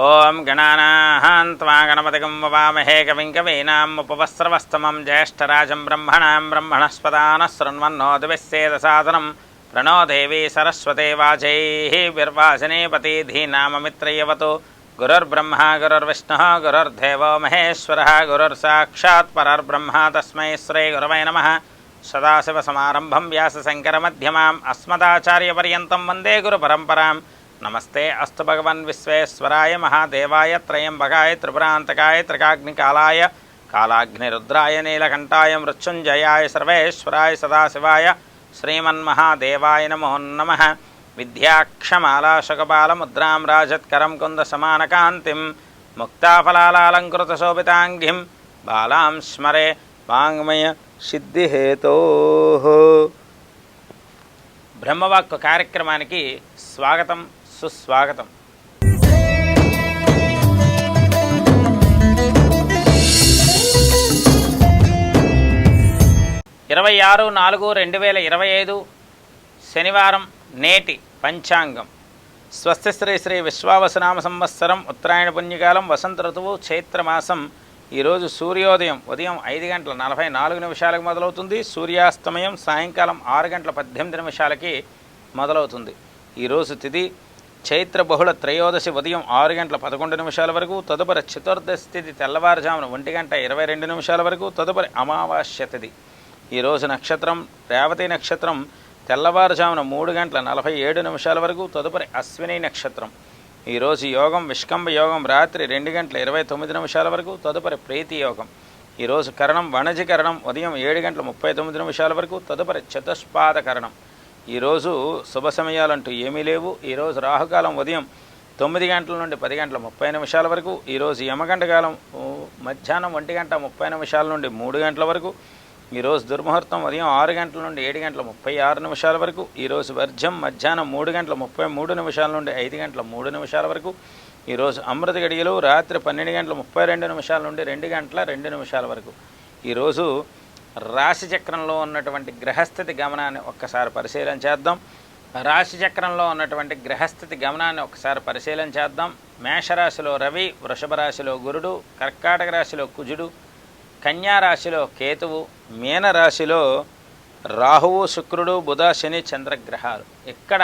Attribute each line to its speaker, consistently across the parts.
Speaker 1: ఓం గణానాః త్వా గణపతిగం వవామహే కవిం కవీనాముపవస్రవస్తమం జ్యేష్ఠరాజం బ్రహ్మణస్పదానః శృణ్వన్నోతిభిస్సేదసాదనం ప్రణో దేవీ సరస్వతే వాచైః విర్వాచనేపతి ధీనామమిత్రయవతు గురుర్బ్రహ్మ గురుర్విష్ణుః గురుర్దేవో మహేశ్వరः గురుర్సాక్షాత్ పరర్బ్రహ్మ తస్మై శ్రీ గురవై నమః. సదాశివసమారంభం వ్యాసశంకరమధ్యమాం అస్మదాచార్యపర్యంతం వందే గురుపరంపరాం. నమస్తే అస్తు భగవన్ విశ్వేశ్వరాయ మహాదేవాయ త్రయంబకాయ త్రిపురాంతకాయ త్రికాగ్నికాలాయ కాలాగ్నిరుద్రాయ నీలకంఠాయ మృత్యుంజయాయ సర్వేశ్వరాయ సదాశివాయ శ్రీమన్మహాదేవాయ నమో నమః. విద్యాక్షమాలాశకపాలముద్రాం రాజత్కరం కుందసమానకాంతిం ముక్తాఫలాలంకృతశోభితాంగిం బాలాం స్మరే వాంగ్మయ సిద్ధిహేతోః. బ్రహ్మవాక్కు కార్యక్రమానికి స్వాగతం, సుస్వాగతం. 26/4/2025 శనివారం నేటి పంచాంగం. స్వస్తి శ్రీ శ్రీ విశ్వావసునామ సంవత్సరం ఉత్తరాయణ పుణ్యకాలం వసంత ఋతువు చైత్రమాసం. ఈరోజు సూర్యోదయం ఉదయం 5:44 మొదలవుతుంది. సూర్యాస్తమయం సాయంకాలం 6:18 మొదలవుతుంది. ఈరోజు తిథి చైత్ర బహుళ త్రయోదశి ఉదయం 6:11 వరకు. తదుపరి చతుర్దశి తిథి తెల్లవారుజామున 1:22 వరకు. తదుపరి అమావాస్య తిథి. ఈరోజు నక్షత్రం రేవతి నక్షత్రం తెల్లవారుజామున 3:47 వరకు. తదుపరి అశ్విని నక్షత్రం. ఈరోజు యోగం విష్కంభ యోగం రాత్రి 2:29 వరకు. తదుపరి ప్రీతి యోగం. ఈరోజు కరణం వణజి కరణం ఉదయం 7:39 వరకు. తదుపరి చతుష్పాద కరణం. ఈరోజు శుభ సమయాలంటూ ఏమీ లేవు. ఈరోజు రాహుకాలం ఉదయం 9 గంటల నుండి 10:30 వరకు. ఈరోజు యమగంట కాలం మధ్యాహ్నం 1:30 నుండి 3 గంటల వరకు. ఈరోజు దుర్ముహూర్తం ఉదయం 6 గంటల నుండి 7:36 వరకు. ఈరోజు వర్జం మధ్యాహ్నం 3:33 నుండి 5:03 వరకు. ఈరోజు అమృత గడియలు రాత్రి 12:32 నుండి 2:02 వరకు. ఈరోజు రాశిచక్రంలో ఉన్నటువంటి గ్రహస్థితి గమనాన్ని ఒక్కసారి పరిశీలన చేద్దాం. రాశిచక్రంలో ఉన్నటువంటి గ్రహస్థితి గమనాన్ని ఒక్కసారి పరిశీలన చేద్దాం. మేషరాశిలో రవి, వృషభ రాశిలో గురుడు, కర్కాటక రాశిలో కుజుడు, కన్యారాశిలో కేతువు, మీనరాశిలో రాహువు, శుక్రుడు, బుధ, శని, చంద్రగ్రహాలు. ఇక్కడ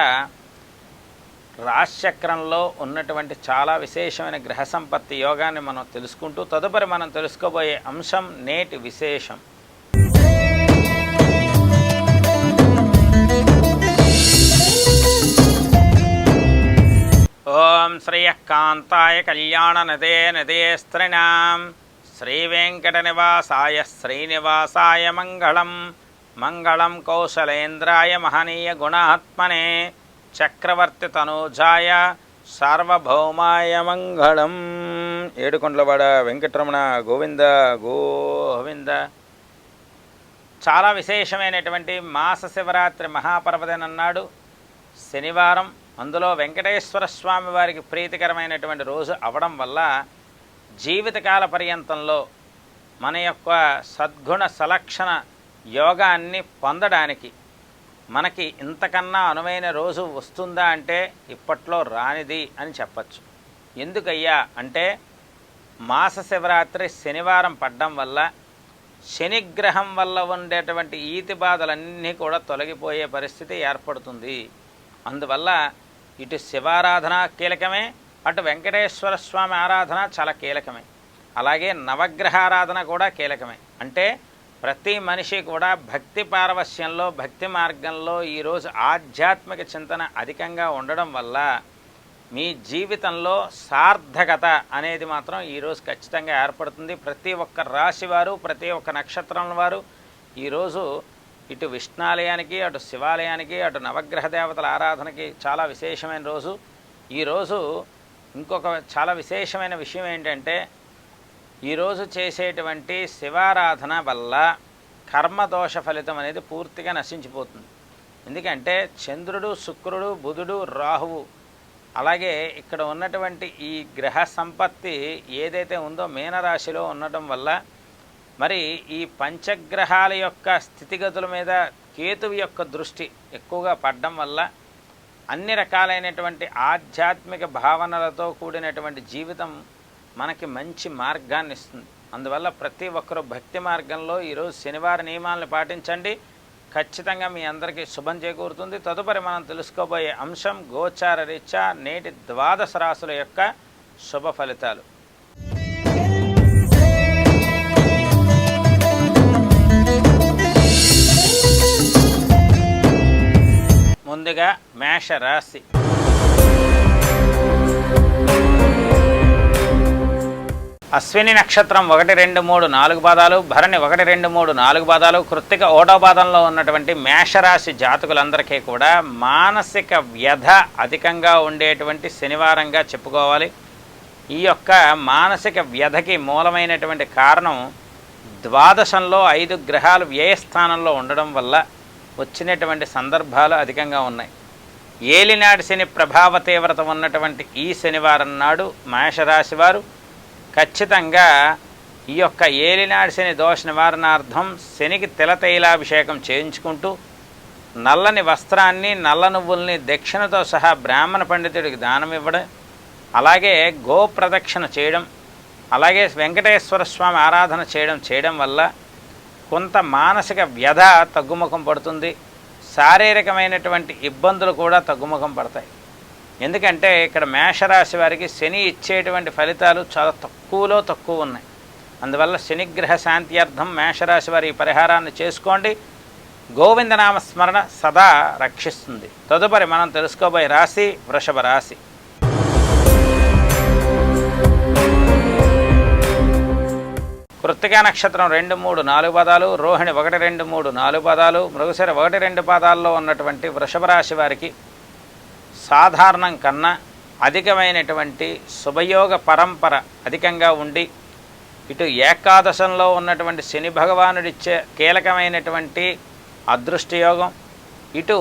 Speaker 1: రాశిచక్రంలో ఉన్నటువంటి చాలా విశేషమైన గ్రహ సంపత్తి యోగాన్ని మనం తెలుసుకుంటూ తదుపరి మనం తెలుసుకోబోయే అంశం నేటి విశేషం. ఓం శ్రేయకాంతాయ కళ్యాణనదే నదేస్త్రిణాం శ్రీవేంకటనివాసాయ శ్రీనివాసాయ మంగళం. మంగళం కౌశలేంద్రాయ మహనీయ గుణాత్మనే చక్రవర్తి తనూజాయ సార్వభౌమాయ మంగళం. ఏడుకొండలవాడ వెంకటరమణ గోవింద గోవింద. చాలా విశేషమైనటువంటి మాస శివరాత్రి మహాపర్వదినన్నాడు శనివారం. అందులో వెంకటేశ్వర స్వామి వారికి ప్రీతికరమైనటువంటి రోజు అవడం వల్ల జీవితకాల పర్యంతంలో మన యొక్క సద్గుణ సలక్షణ యోగాన్ని పొందడానికి మనకి ఇంతకన్నా అనువైన రోజు వస్తుందా అంటే ఇప్పట్లో రానిది అని చెప్పచ్చు. ఎందుకయ్యా అంటే మాస శివరాత్రి శనివారం పడ్డం వల్ల శనిగ్రహం వల్ల ఉండేటువంటి ఈతి బాధలన్నీ కూడా తొలగిపోయే పరిస్థితి ఏర్పడుతుంది. అందువల్ల ఇటు శివారాధన కీలకమే, అటు వెంకటేశ్వర స్వామి ఆరాధన చాలా కీలకమే, అలాగే నవగ్రహారాధన కూడా కీలకమే. అంటే ప్రతి మనిషి కూడా భక్తి పారవశ్యంలో భక్తి మార్గంలో ఈరోజు ఆధ్యాత్మిక చింతన అధికంగా ఉండడం వల్ల మీ జీవితంలో సార్థకత అనేది మాత్రం ఈరోజు ఖచ్చితంగా ఏర్పడుతుంది. ప్రతి ఒక్క రాశి వారు ప్రతి ఒక్క నక్షత్రం వారు ఈరోజు ఇటు విష్ణాలయానికి అటు శివాలయానికి అటు నవగ్రహ దేవతల ఆరాధనకి చాలా విశేషమైన రోజు. ఈరోజు ఇంకొక చాలా విశేషమైన విషయం ఏంటంటే ఈరోజు చేసేటువంటి శివారాధన వల్ల కర్మదోష ఫలితం అనేది పూర్తిగా నశించిపోతుంది. ఎందుకంటే చంద్రుడు, శుక్రుడు, బుధుడు, రాహువు అలాగే ఇక్కడ ఉన్నటువంటి ఈ గ్రహ సంపత్తి ఏదైతే ఉందో మీనరాశిలో ఉండటం వల్ల మరి ఈ పంచగ్రహాల యొక్క స్థితిగతుల మీద కేతువు యొక్క దృష్టి ఎక్కువగా పడడం వల్ల అన్ని రకాలైనటువంటి ఆధ్యాత్మిక భావనలతో కూడినటువంటి జీవితం మనకి మంచి మార్గాన్ని ఇస్తుంది. అందువల్ల ప్రతి ఒక్కరూ భక్తి మార్గంలో ఈరోజు శనివార నియమాలను పాటించండి. ఖచ్చితంగా మీ అందరికీ శుభం చేకూరుతుంది. తదుపరి మనం తెలుసుకోబోయే అంశం గోచార రీత్యా నేటి ద్వాదశ రాశుల యొక్క శుభ ఫలితాలు. ముందుగా మేషరాశి. అశ్విని నక్షత్రం 1, 2, 3, 4 పాదాలు, భరణి 1, 2, 3, 4 పాదాలు, కృత్తిక 1వ పాదంలో ఉన్నటువంటి మేషరాశి జాతకులందరికీ కూడా మానసిక వ్యధ అధికంగా ఉండేటువంటి శనివారంగా చెప్పుకోవాలి. ఈ యొక్క మానసిక వ్యధకి మూలమైనటువంటి కారణం ద్వాదశంలో 5 గ్రహాలు వ్యయస్థానంలో ఉండడం వల్ల వచ్చినటువంటి సందర్భాలు అధికంగా ఉన్నాయి. ఏలినాటి శని ప్రభావ తీవ్రత ఉన్నటువంటి ఈ శనివారం నాడు మేషరాశి వారు ఖచ్చితంగా ఈ యొక్క ఏలినాటి శని దోష నివారణార్థం శనికి తిలతైలాభిషేకం చేయించుకుంటూ నల్లని వస్త్రాన్ని, నల్ల నువ్వుల్ని దక్షిణతో సహా బ్రాహ్మణ పండితుడికి దానం ఇవ్వడం, అలాగే గో ప్రదక్షిణ చేయడం, అలాగే వెంకటేశ్వర స్వామి ఆరాధన చేయడం వల్ల కొంత మానసిక వ్యధ తగ్గుముఖం పడుతుంది. శారీరకమైనటువంటి ఇబ్బందులు కూడా తగ్గుముఖం పడతాయి. ఎందుకంటే ఇక్కడ మేషరాశి వారికి శని ఇచ్చేటువంటి ఫలితాలు చాలా తక్కువ ఉన్నాయి. అందువల్ల శనిగ్రహ శాంత్యార్థం మేషరాశి వారి ఈ పరిహారాన్ని చేసుకోండి. గోవిందనామ స్మరణ సదా రక్షిస్తుంది. తదుపరి మనం తెలుసుకోబోయే రాశి వృషభ రాశి. కృత్తికా నక్షత్రం 2, 3, 4 పాదాలు, రోహిణి 1, 2, 3, 4 పాదాలు, మృగశిర 1, 2 పాదాల్లో ఉన్నటువంటి వృషభ రాశి వారికి సాధారణం కన్నా అధికమైనటువంటి శుభయోగ పరంపర అధికంగా ఉండి, ఇటు ఏకాదశంలో ఉన్నటువంటి శని భగవానుడిచ్చే కీలకమైనటువంటి అదృష్టయోగం, ఇటు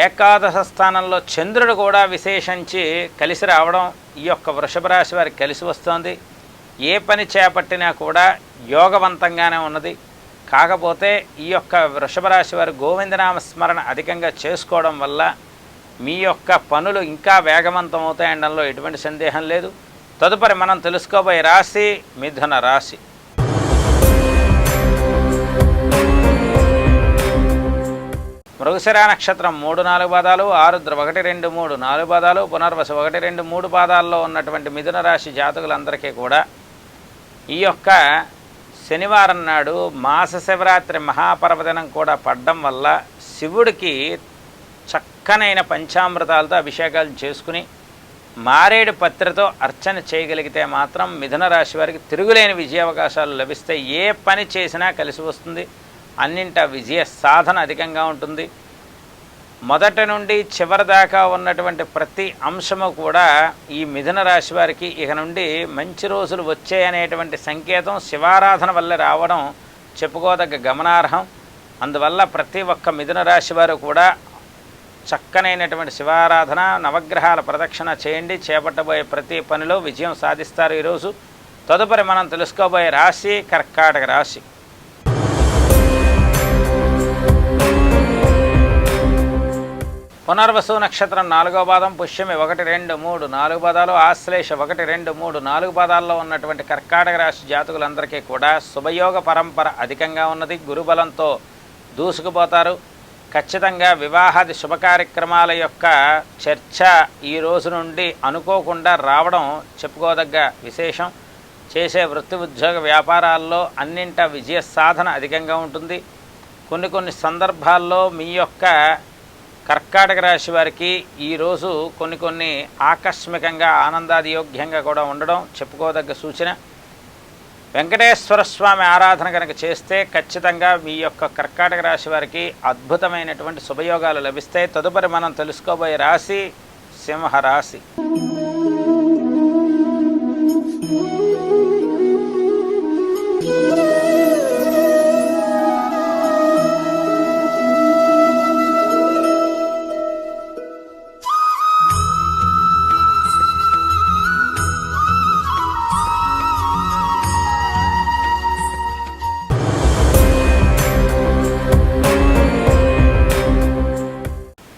Speaker 1: ఏకాదశ స్థానంలో చంద్రుడు కూడా విశేషించి కలిసి రావడం ఈ యొక్క వృషభ రాశి వారికి కలిసి వస్తుంది. ఏ పని చేపట్టినా కూడా యోగవంతంగానే ఉన్నది. కాకపోతే ఈ యొక్క వృషభ రాశి వారు గోవిందనామ స్మరణ అధికంగా చేసుకోవడం వల్ల మీ యొక్క పనులు ఇంకా వేగవంతం అవుతాయనడంలో ఎటువంటి సందేహం లేదు. తదుపరి మనం తెలుసుకోబోయే రాశి మిథున రాశి. మృగశిర నక్షత్రం 3, 4 పాదాలు, ఆరుద్ర 1, 2, 3, 4 పాదాలు, పునర్వసు 1, 2, 3 పాదాల్లో ఉన్నటువంటి మిథున రాశి జాతకులందరికీ కూడా ఈ యొక్క శనివారం నాడు మాస శివరాత్రి మహాపర్వదినం కూడా పడడం వల్ల శివుడికి చక్కనైన పంచామృతాలతో అభిషేకాలు చేసుకుని మారేడు పత్రితో అర్చన చేయగలిగితే మాత్రం మిథున రాశి వారికి తిరుగులేని విజయావకాశాలు లభిస్తాయి. ఏ పని చేసినా కలిసి వస్తుంది. అన్నింటా విజయ సాధన అధికంగా ఉంటుంది. మొదటి నుండి చివరి దాకా ఉన్నటువంటి ప్రతి అంశము కూడా ఈ మిథున రాశి వారికి ఇక నుండి మంచి రోజులు వచ్చాయనేటువంటి సంకేతం శివారాధన వల్ల రావడం చెప్పుకోదగ్గ గమనార్హం. అందువల్ల ప్రతి ఒక్క మిథున రాశి వారు కూడా చక్కనైనటువంటి శివారాధన, నవగ్రహాల ప్రదక్షిణ చేయండి. చేపట్టబోయే ప్రతి పనిలో విజయం సాధిస్తారు ఈరోజు. తదుపరి మనం తెలుసుకోబోయే రాశి కర్కాటక రాశి. పునర్వసు నక్షత్రం 4వ పాదం, పుష్యమి 1, 2, 3, 4 పాదాలు, ఆశ్లేష 1, 2, 3, 4 పాదాల్లో ఉన్నటువంటి కర్కాటక రాశి జాతకులందరికీ కూడా శుభయోగ పరంపర అధికంగా ఉన్నది. గురుబలంతో దూసుకుపోతారు. ఖచ్చితంగా వివాహాది శుభకార్యక్రమాల యొక్క చర్చ ఈ రోజు నుండి అనుకోకుండా రావడం చెప్పుకోదగ్గ విశేషం. చేసే వృత్తి ఉద్యోగ వ్యాపారాల్లో అన్నింటా విజయ సాధన అధికంగా ఉంటుంది. కొన్ని సందర్భాల్లో మీ యొక్క కర్కాటక రాశి వారికి ఈరోజు కొన్ని ఆకస్మికంగా ఆనందాదియోగ్యంగా కూడా ఉండడం చెప్పుకోదగ్గ సూచన. వెంకటేశ్వర స్వామి ఆరాధన కనుక చేస్తే ఖచ్చితంగా మీ యొక్క కర్కాటక రాశి వారికి అద్భుతమైనటువంటి శుభయోగాలు లభిస్తాయి. తదుపరి మనం తెలుసుకోబోయే రాశి సింహరాశి.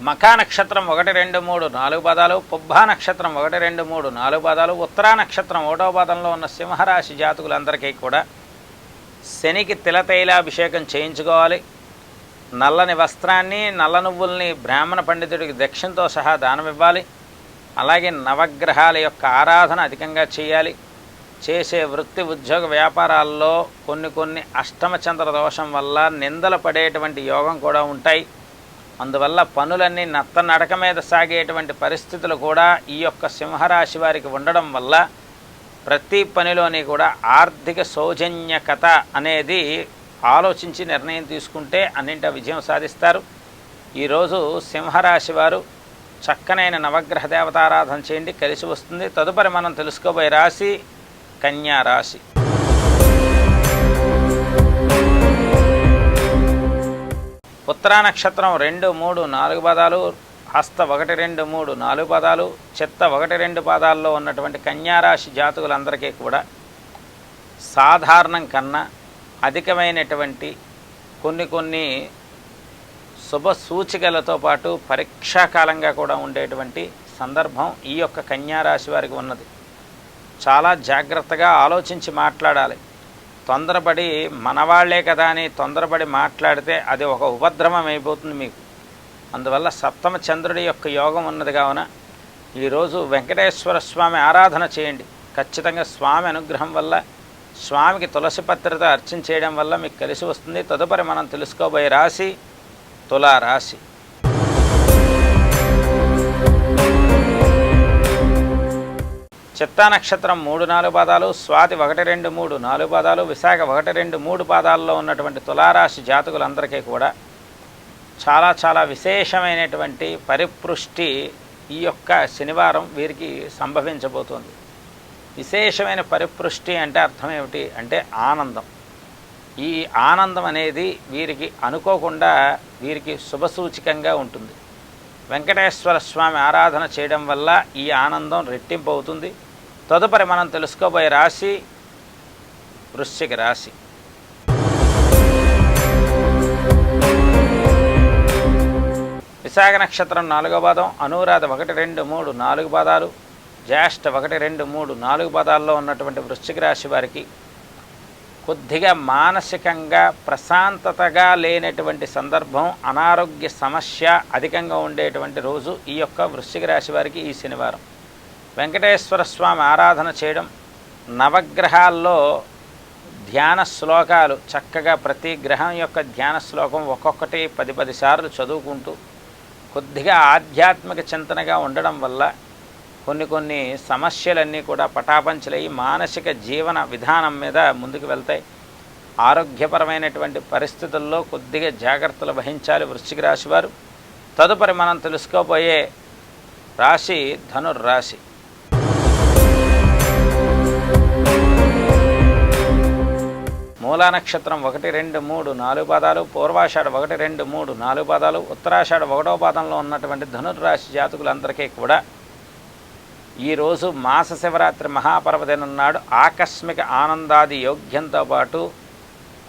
Speaker 1: మఖా నక్షత్రం 1, 2, 3, 4 పాదాలు, పుబ్బా నక్షత్రం 1, 2, 3, 4 పాదాలు, ఉత్తరా నక్షత్రం 1వ పాదంలో ఉన్న సింహరాశి జాతకులందరికీ కూడా శనికి తిలతైలాభిషేకం చేయించుకోవాలి. నల్లని వస్త్రాన్ని, నల్ల నువ్వుల్ని బ్రాహ్మణ పండితుడికి దక్షిణతో సహా దానమివ్వాలి. అలాగే నవగ్రహాల యొక్క ఆరాధన అధికంగా చేయాలి. చేసే వృత్తి ఉద్యోగ వ్యాపారాల్లో కొన్ని అష్టమ చంద్ర దోషం వల్ల నిందలు పడేటువంటి యోగం కూడా ఉంటాయి. అందువల్ల పనులన్నీ నడక మీద సాగేటువంటి పరిస్థితులు కూడా ఈ యొక్క సింహరాశి వారికి ఉండడం వల్ల ప్రతి పనిలోని కూడా ఆర్థిక సౌజన్యకత అనేది ఆలోచించి నిర్ణయం తీసుకుంటే అన్నింటా విజయం సాధిస్తారు. ఈరోజు సింహరాశి వారు చక్కనైన నవగ్రహ దేవతారాధన చేయండి, కలిసి వస్తుంది. తదుపరి మనం తెలుసుకోబోయే రాశి కన్యా రాశి. ఉత్తరా నక్షత్రం 2, 3, 4 పాదాలు, హస్త 1, 2, 3, 4 పాదాలు, చిత్త 1, 2 పాదాల్లో ఉన్నటువంటి కన్యారాశి జాతకులందరికీ కూడా సాధారణం కన్నా అధికమైనటువంటి కొన్ని శుభ సూచికలతో పాటు పరీక్షాకాలంగా కూడా ఉండేటువంటి సందర్భం ఈ యొక్క కన్యారాశి వారికి ఉన్నది. చాలా జాగ్రత్తగా ఆలోచించి మాట్లాడాలి. తొందరపడి మనవాళ్లే కదా అని తొందరపడి మాట్లాడితే అది ఒక ఉపద్రవం అయిపోతుంది మీకు. అందువల్ల సప్తమ చంద్రుడి యొక్క యోగం ఉన్నది కావున ఈరోజు వెంకటేశ్వర స్వామి ఆరాధన చేయండి. ఖచ్చితంగా స్వామి అనుగ్రహం వల్ల, స్వామికి తులసి పత్రితో అర్చన చేయడం వల్ల మీకు కలిసి వస్తుంది. తదుపరి మనం తెలుసుకోబోయే రాశి తులారాశి. చిత్తా నక్షత్రం 3, 4 పాదాలు, స్వాతి 1, 2, 3, 4 పాదాలు, విశాఖ 1, 2, 3 పాదాల్లో ఉన్నటువంటి తులారాశి జాతకులందరికీ కూడా చాలా విశేషమైనటువంటి పరిపృష్టి ఈ యొక్క శనివారం వీరికి సంభవించబోతోంది. విశేషమైన పరిపృష్టి అంటే అర్థం ఏమిటి అంటే ఆనందం. ఈ ఆనందం అనేది వీరికి అనుకోకుండా వీరికి శుభసూచికంగా ఉంటుంది. వెంకటేశ్వర స్వామి ఆరాధన చేయడం వల్ల ఈ ఆనందం రెట్టింపు అవుతుంది. తదుపరి మనం తెలుసుకోబోయే రాశి వృశ్చిక రాశి. విశాఖ నక్షత్రం 4వ పాదం, అనురాధ 1, 2, 3, 4 పాదాలు, జ్యేష్ఠ 1, 2, 3, 4 పాదాల్లో ఉన్నటువంటి వృశ్చిక రాశి వారికి కొద్దిగా మానసికంగా ప్రశాంతతగా లేనటువంటి సందర్భం, అనారోగ్య సమస్య అధికంగా ఉండేటువంటి రోజు ఈ యొక్క వృశ్చిక రాశి వారికి ఈ శనివారం. వెంకటేశ్వర స్వామి ఆరాధన చేయడం, నవగ్రహాల్లో ధ్యాన శ్లోకాలు చక్కగా ప్రతి గ్రహం యొక్క ధ్యాన శ్లోకం ఒక్కొక్కటి 10 సార్లు చదువుకుంటూ కొద్దిగా ఆధ్యాత్మిక చింతనగా ఉండడం వల్ల కొన్ని సమస్యలన్నీ కూడా పటాపంచలయ్యి మానసిక జీవన విధానం మీద ముందుకు వెళ్తాయి. ఆరోగ్యపరమైనటువంటి పరిస్థితుల్లో కొద్దిగా జాగ్రత్తలు వహించాలి వృశ్చిక రాశి వారు. తదుపరి మనం తెలుసుకోబోయే రాశి ధనుర్రాశి. మూలా నక్షత్రం 1, 2, 3, 4 పాదాలు, పూర్వాషాఢ 1, 2, 3, 4 పాదాలు, ఉత్తరాషాఢ 1వ పాదంలో ఉన్నటువంటి ధనుర్రాశి జాతకులందరికీ కూడా ఈరోజు మాస శివరాత్రి మహాపర్వదినం నాడు ఆకస్మిక ఆనందాది యోగ్యంతో పాటు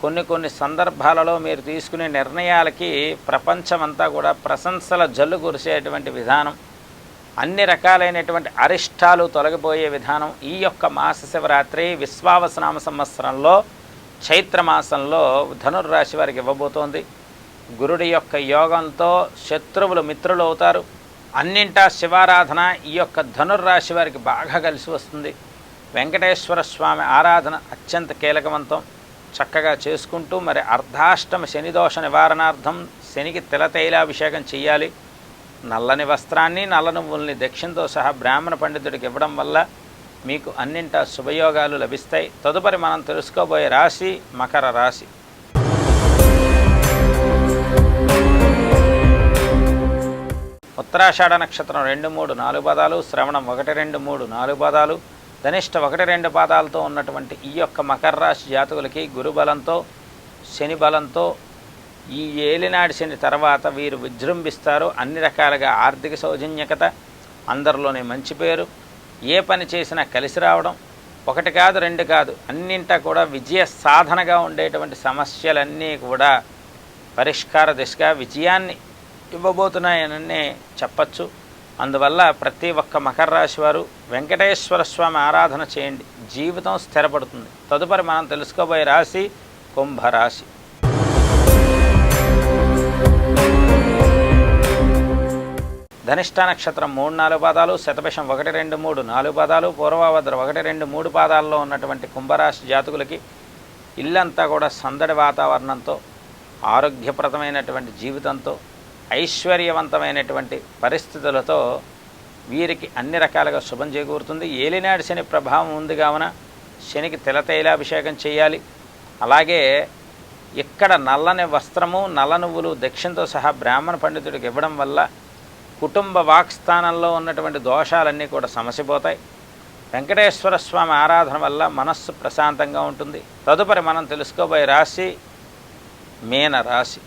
Speaker 1: కొన్ని సందర్భాలలో మీరు తీసుకునే నిర్ణయాలకి ప్రపంచమంతా కూడా ప్రశంసల జల్లు కురిసేటువంటి విధానం, అన్ని రకాలైనటువంటి అరిష్టాలు తొలగిపోయే విధానం ఈ యొక్క మాస శివరాత్రి విశ్వావసనామ సంవత్సరంలో చైత్రమాసంలో ధనుర్రాశి వారికి ఇవ్వబోతోంది. గురుడి యొక్క యోగంతో శత్రువులు మిత్రులు అవుతారు. అన్నింటా శివారాధన ఈ యొక్క ధనుర్రాశి వారికి బాగా కలిసి వస్తుంది. వెంకటేశ్వర స్వామి ఆరాధన అత్యంత కీలకవంతం. చక్కగా చేసుకుంటూ మరి అర్ధాష్టమ శనిదోష నివారణార్థం శనికి తిలతైలాభిషేకం చేయాలి. నల్లని వస్త్రాన్ని, నల్ల నువ్వుల్ని దక్షిణతో సహా బ్రాహ్మణ పండితుడికి ఇవ్వడం వల్ల మీకు అన్నింటా శుభయోగాలు లభిస్తాయి. తదుపరి మనం తెలుసుకోబోయే రాశి మకర రాశి. ఉత్తరాషాఢ నక్షత్రం 2, 3, 4 పాదాలు, శ్రవణం 1, 2, 3, 4 పాదాలు, ధనిష్ట 1, 2 పాదాలతో ఉన్నటువంటి ఈ యొక్క మకర రాశి జాతకులకి గురుబలంతో, శని బలంతో ఈ ఏలినాడి శని తర్వాత వీరు విజృంభిస్తారు. అన్ని రకాలుగా ఆర్థిక సౌజన్యకత, అందరిలోనే మంచి పేరు, ఏ పని చేసినా కలిసి రావడం, 1 కాదు 2 కాదు అన్నింటా కూడా విజయ సాధనగా ఉండేటువంటి సమస్యలన్నీ కూడా పరిష్కార దిశగా విజయాన్ని ఇవ్వబోతున్నాయని చెప్పచ్చు. అందువల్ల ప్రతి ఒక్క మకర రాశి వారు వెంకటేశ్వర స్వామి ఆరాధన చేయండి, జీవితం స్థిరపడుతుంది. తదుపరి మనం తెలుసుకోబోయే రాశి కుంభరాశి. ధనిష్ట నక్షత్రం 3-4 పాదాలు, శతభిషం 1-2-3-4 పాదాలు, పూర్వభద్ర 1-2-3 పాదాల్లో ఉన్నటువంటి కుంభరాశి జాతకులకి ఇల్లంతా కూడా సందడి వాతావరణంతో, ఆరోగ్యప్రదమైనటువంటి జీవితంతో, ఐశ్వర్యవంతమైనటువంటి పరిస్థితులతో వీరికి అన్ని రకాలుగా శుభం చేకూరుతుంది. ఏలినాడు శని ప్రభావం ఉంది కావున శనికి తిలతైలాభిషేకం చేయాలి. అలాగే ఇక్కడ నల్లని వస్త్రము, నల్ల నువ్వులు దక్షిణతో సహా బ్రాహ్మణ పండితుడికి ఇవ్వడం వల్ల కుటుంబ వాక్స్థానంలో ఉన్నటువంటి దోషాలన్నీ కూడా సమసిపోతాయి. వెంకటేశ్వర స్వామి ఆరాధన వల్ల మనస్సు ప్రశాంతంగా ఉంటుంది. తదుపరి మనం తెలుసుకోబోయే రాశి మీనరాశి.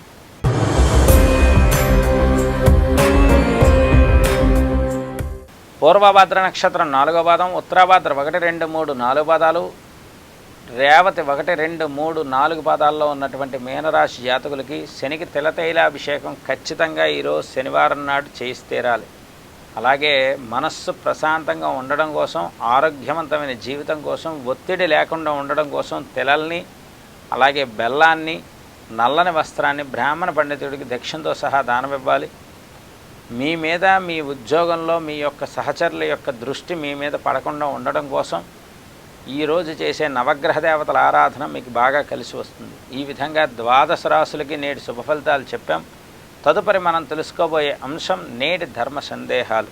Speaker 1: పూర్వభద్ర నక్షత్రం 4వ పాదం, ఉత్తరాభద్ర 1-2-3-4 పాదాలు, రేవతి 1-2-3-4 పాదాల్లో ఉన్నటువంటి మీనరాశి జాతకులకి శనికి తిలతైలాభిషేకం ఖచ్చితంగా ఈరోజు శనివారం నాడు చేసి తీరాలి. అలాగే మనస్సు ప్రశాంతంగా ఉండడం కోసం, ఆరోగ్యవంతమైన జీవితం కోసం, ఒత్తిడి లేకుండా ఉండడం కోసం తిలల్ని, అలాగే బెల్లాన్ని, నల్లని వస్త్రాన్ని బ్రాహ్మణ పండితుడికి దక్షిణతో సహా దానమివ్వాలి. మీ మీద, మీ ఉద్యోగంలో మీ యొక్క సహచరుల యొక్క దృష్టి మీ మీద పడకుండా ఉండడం కోసం ఈరోజు చేసే నవగ్రహ దేవతల ఆరాధన మీకు బాగా కలిసి వస్తుంది. ఈ విధంగా 12 రాశులకి నేటి శుభ ఫలితాలు చెప్పాం. తదుపరి మనం తెలుసుకోబోయే అంశం నేటి ధర్మ సందేహాలు.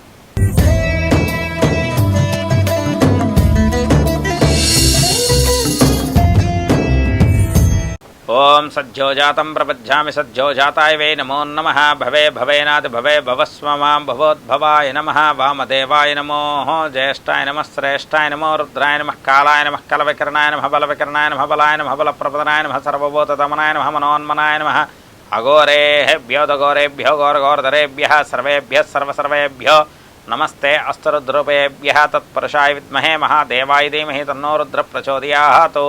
Speaker 1: ఓం సజ్జోజాతం ప్రపద్యామి సజ్జోజాతాయ వై నమో నమః. భవే భవేనాది భవే భవస్వమాం భవోద్భవాయ నమః. వామదేవాయ నమో. జ్యేష్ఠాయ నమః, శ్రేష్ఠాయ నమో, రుద్రాయ నమః, కాలాయ నమః, కలవికరణాయ నమః, బలవికరణాయ నమః, బలాయ నమః, బలప్రపదనాయ నమః, సర్వభూతతమనాయ నమః, మనోన్మనాయ నమః. అఘోరేభ్యో దఘోరేభ్యో ఘోరఘోరధరేభ్యః సర్వేభ్యः సర్వసర్వేభ్యో నమస్తే అస్తరుద్రూపేభ్యः. తత్పురుషాయ విద్మహే మహాదేవాయ ధీమహి తన్నో రుద్ర ప్రచోదయాత్.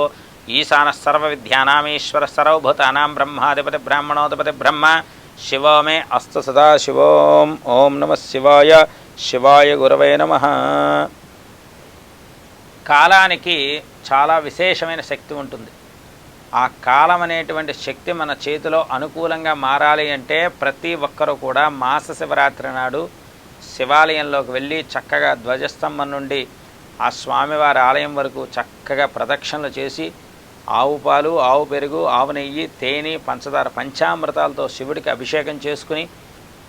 Speaker 1: ఈశానः సర్వవిద్యానామీశ్వరः సర్వభూతానాం బ్రహ్మాధిపతి బ్రాహ్మణోధిపతి బ్రహ్మ. శివో మే అస్తు సదాశివోం. ఓం నమః శివాయ. శివాయ గురవే నమః. కాలానికి చాలా విశేషమైన శక్తి ఉంటుంది. ఆ కాలం అనేటువంటి శక్తి మన చేతిలో అనుకూలంగా మారాలి అంటే ప్రతి ఒక్కరూ కూడా మాస శివరాత్రి నాడు శివాలయంలోకి వెళ్ళి చక్కగా ధ్వజస్తంభం నుండి ఆ స్వామివారి ఆలయం వరకు చక్కగా ప్రదక్షిణలు చేసి ఆవు పాలు, ఆవు పెరుగు, ఆవు నెయ్యి, తేనె, పంచదార, పంచామృతాలతో శివుడికి అభిషేకం చేసుకుని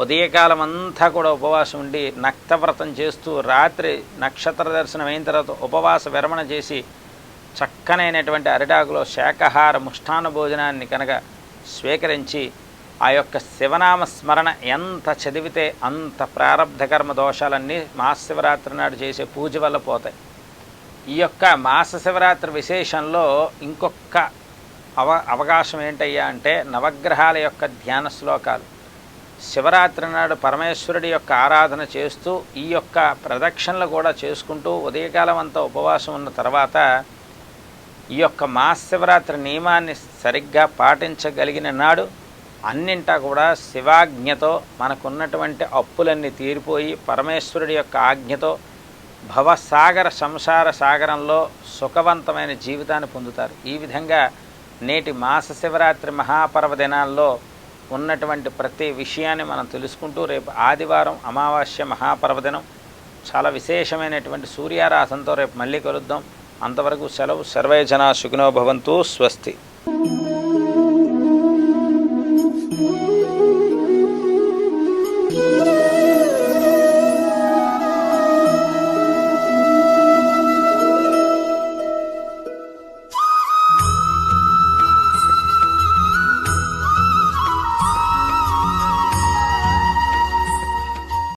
Speaker 1: ఉదయకాలం అంతా కూడా ఉపవాసం ఉండి నక్తవ్రతం చేస్తూ రాత్రి నక్షత్ర దర్శనం అయిన తర్వాత ఉపవాస విరమణ చేసి చక్కనైనటువంటి అరిటాకులో శాకాహార ముష్టాన్న భోజనాన్ని కనుక స్వీకరించి ఆ యొక్క శివనామ స్మరణ ఎంత చదివితే అంత ప్రారబ్ధ కర్మ దోషాలన్నీ మహాశివరాత్రి నాడు చేసే పూజ వల్ల పోతాయి. ఈ యొక్క మాస శివరాత్రి విశేషంలో ఇంకొక అవకాశం ఏంటయ్యా అంటే నవగ్రహాల యొక్క ధ్యాన శ్లోకాలు. శివరాత్రి నాడు పరమేశ్వరుడి యొక్క ఆరాధన చేస్తూ ఈ యొక్క ప్రదక్షిణలు కూడా చేసుకుంటూ ఉదయకాలం అంతా ఉపవాసం ఉన్న తర్వాత ఈ యొక్క మహాశివరాత్రి నియమాన్ని సరిగ్గా పాటించగలిగిన నాడు అన్నింటా కూడా శివాజ్ఞతో మనకున్నటువంటి అప్పులన్నీ తీరిపోయి పరమేశ్వరుడి యొక్క ఆజ్ఞతో భవసాగర సంసార సాగరంలో సుఖవంతమైన జీవితాన్ని పొందుతారు. ఈ విధంగా నేటి మాస శివరాత్రి మహాపర్వదినాల్లో ఉన్నటువంటి ప్రతి విషయాన్ని మనం తెలుసుకుంటూ రేపు ఆదివారం అమావాస్య మహాపర్వదినం చాలా విశేషమైనటువంటి సూర్యారాధనతో రేపు మళ్ళీ కలుద్దాం. అంతవరకు సెలవు. సర్వే జనా సుఖినో భవంతు. స్వస్తి.